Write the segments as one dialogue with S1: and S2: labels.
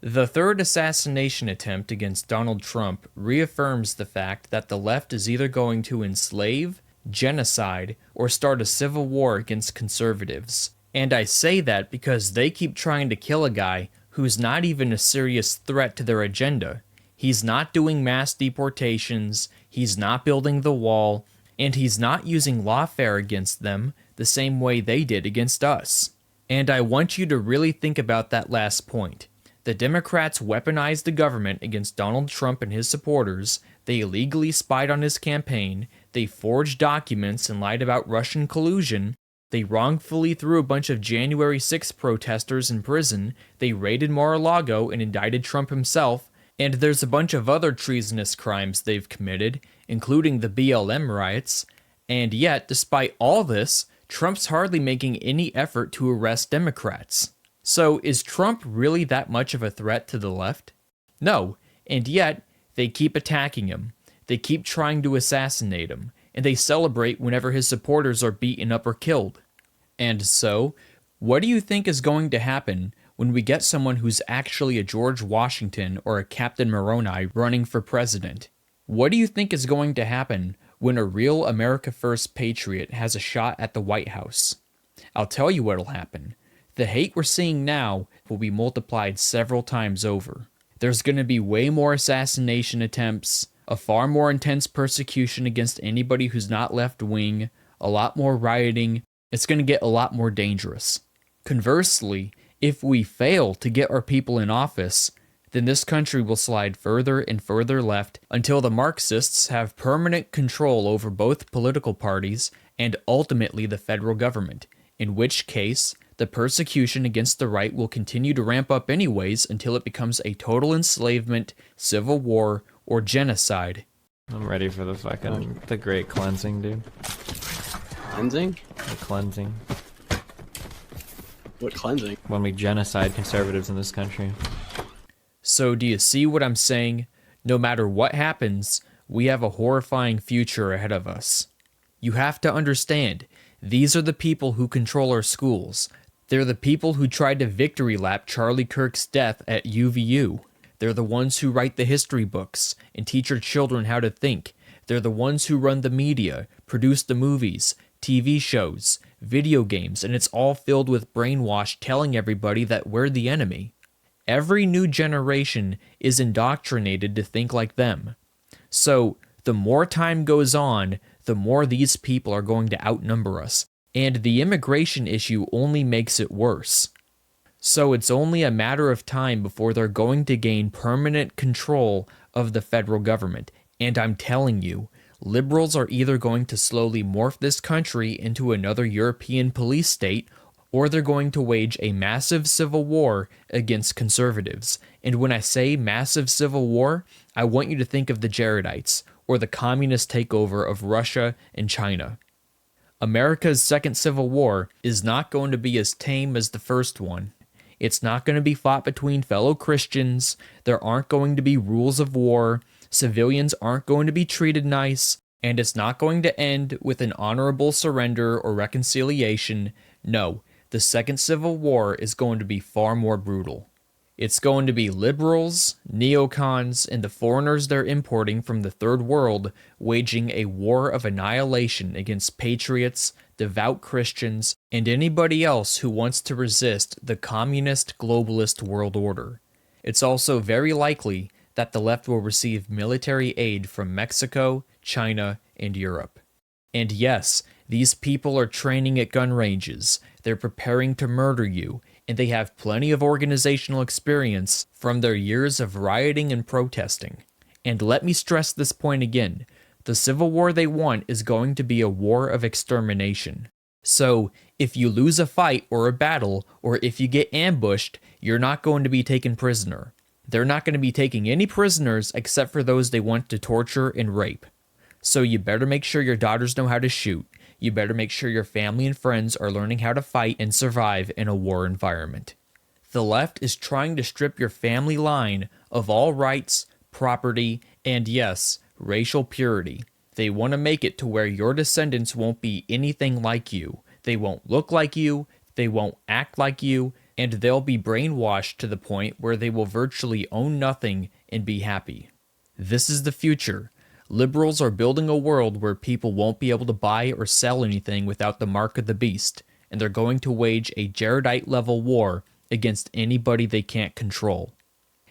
S1: The third assassination attempt against Donald Trump reaffirms the fact that the left is either going to enslave, genocide, or start a civil war against conservatives. And I say that because they keep trying to kill a guy who's not even a serious threat to their agenda. He's not doing mass deportations, he's not building the wall, and he's not using lawfare against them the same way they did against us. And I want you to really think about that last point. The Democrats weaponized the government against Donald Trump and his supporters, they illegally spied on his campaign, they forged documents and lied about Russian collusion, they wrongfully threw a bunch of January 6th protesters in prison, they raided Mar-a-Lago and indicted Trump himself, and there's a bunch of other treasonous crimes they've committed, including the BLM riots, and yet, despite all this, Trump's hardly making any effort to arrest Democrats. So, is Trump really that much of a threat to the left? No, and yet, they keep attacking him, they keep trying to assassinate him, and they celebrate whenever his supporters are beaten up or killed. And so, what do you think is going to happen when we get someone who's actually a George Washington or a Captain Moroni running for president? What do you think is going to happen when a real America First patriot has a shot at the White House? I'll tell you what'll happen. The hate we're seeing now will be multiplied several times over. There's going to be way more assassination attempts, a far more intense persecution against anybody who's not left-wing, a lot more rioting. It's going to get a lot more dangerous. Conversely, if we fail to get our people in office, then this country will slide further and further left until the Marxists have permanent control over both political parties and ultimately the federal government, in which case, the persecution against the right will continue to ramp up anyways until it becomes a total enslavement, civil war, or genocide.
S2: I'm ready for the great cleansing, dude.
S3: Cleansing?
S2: The cleansing.
S3: What cleansing?
S2: When we genocide conservatives in this country.
S1: So do you see what I'm saying? No matter what happens, we have a horrifying future ahead of us. You have to understand, these are the people who control our schools. They're the people who tried to victory lap Charlie Kirk's death at UVU. They're the ones who write the history books and teach our children how to think. They're the ones who run the media, produce the movies, TV shows, video games, and it's all filled with brainwash telling everybody that we're the enemy. Every new generation is indoctrinated to think like them. So, the more time goes on, the more these people are going to outnumber us, and the immigration issue only makes it worse. So it's only a matter of time before they're going to gain permanent control of the federal government, and I'm telling you, liberals are either going to slowly morph this country into another European police state, or they're going to wage a massive civil war against conservatives. And when I say massive civil war, I want you to think of the Jaredites, or the communist takeover of Russia and China. America's second civil war is not going to be as tame as the first one. It's not going to be fought between fellow Christians, there aren't going to be rules of war, civilians aren't going to be treated nice, and it's not going to end with an honorable surrender or reconciliation. No, the second civil war is going to be far more brutal. It's going to be liberals, neocons, and the foreigners they're importing from the third world waging a war of annihilation against patriots, devout Christians, and anybody else who wants to resist the communist globalist world order. It's also very likely that the left will receive military aid from Mexico, China, and Europe. And yes, these people are training at gun ranges, they're preparing to murder you, and they have plenty of organizational experience from their years of rioting and protesting. And let me stress this point again, the civil war they want is going to be a war of extermination. So, if you lose a fight or a battle, or if you get ambushed, you're not going to be taken prisoner. They're not going to be taking any prisoners except for those they want to torture and rape. So you better make sure your daughters know how to shoot. You better make sure your family and friends are learning how to fight and survive in a war environment. The left is trying to strip your family line of all rights, property, and yes, racial purity. They want to make it to where your descendants won't be anything like you. They won't look like you, they won't act like you, and they'll be brainwashed to the point where they will virtually own nothing and be happy. This is the future. Liberals are building a world where people won't be able to buy or sell anything without the mark of the beast, and they're going to wage a Jaredite-level war against anybody they can't control.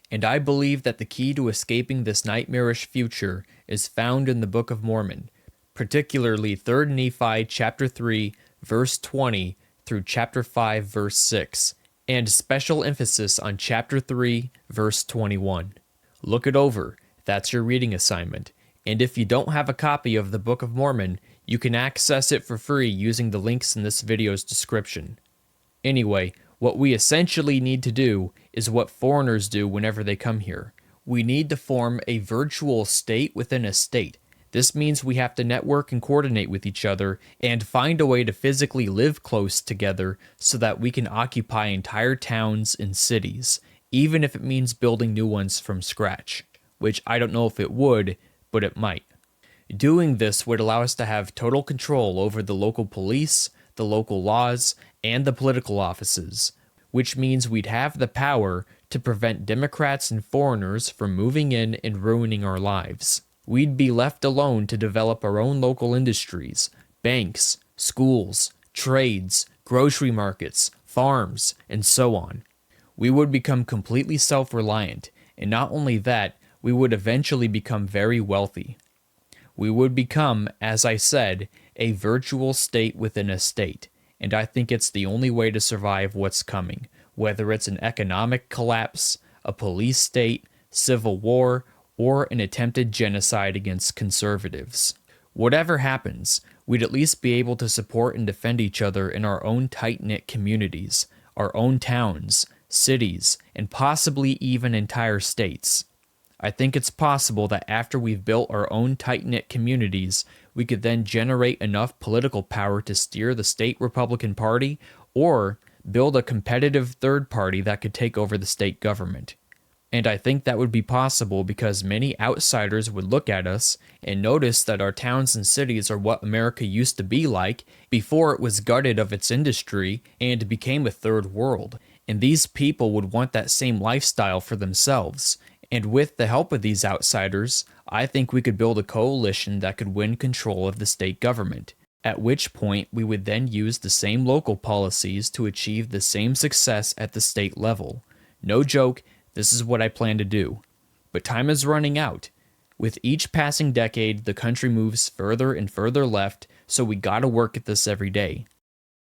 S1: And I believe that the key to escaping this nightmarish future is found in the Book of Mormon, particularly 3 Nephi chapter 3, verse 20 through chapter 5, verse 6, and special emphasis on chapter 3, verse 21. Look it over. That's your reading assignment. And if you don't have a copy of the Book of Mormon, you can access it for free using the links in this video's description. Anyway, what we essentially need to do is what foreigners do whenever they come here. We need to form a virtual state within a state. This means we have to network and coordinate with each other and find a way to physically live close together so that we can occupy entire towns and cities, even if it means building new ones from scratch, which I don't know if it would, but it might. Doing this would allow us to have total control over the local police, the local laws, and the political offices, which means we'd have the power to prevent Democrats and foreigners from moving in and ruining our lives. We'd be left alone to develop our own local industries, banks, schools, trades, grocery markets, farms, and so on. We would become completely self-reliant, and not only that, we would eventually become very wealthy. We would become, as I said, a virtual state within a state, and I think it's the only way to survive what's coming, whether it's an economic collapse, a police state, civil war, or an attempted genocide against conservatives. Whatever happens, we'd at least be able to support and defend each other in our own tight-knit communities, our own towns, cities, and possibly even entire states. I think it's possible that after we've built our own tight-knit communities, we could then generate enough political power to steer the state Republican Party or build a competitive third party that could take over the state government. And I think that would be possible because many outsiders would look at us and notice that our towns and cities are what America used to be like before it was gutted of its industry and became a third world. And these people would want that same lifestyle for themselves. And with the help of these outsiders, I think we could build a coalition that could win control of the state government, at which point we would then use the same local policies to achieve the same success at the state level. No joke, this is what I plan to do. But time is running out. With each passing decade, the country moves further and further left, so we gotta work at this every day.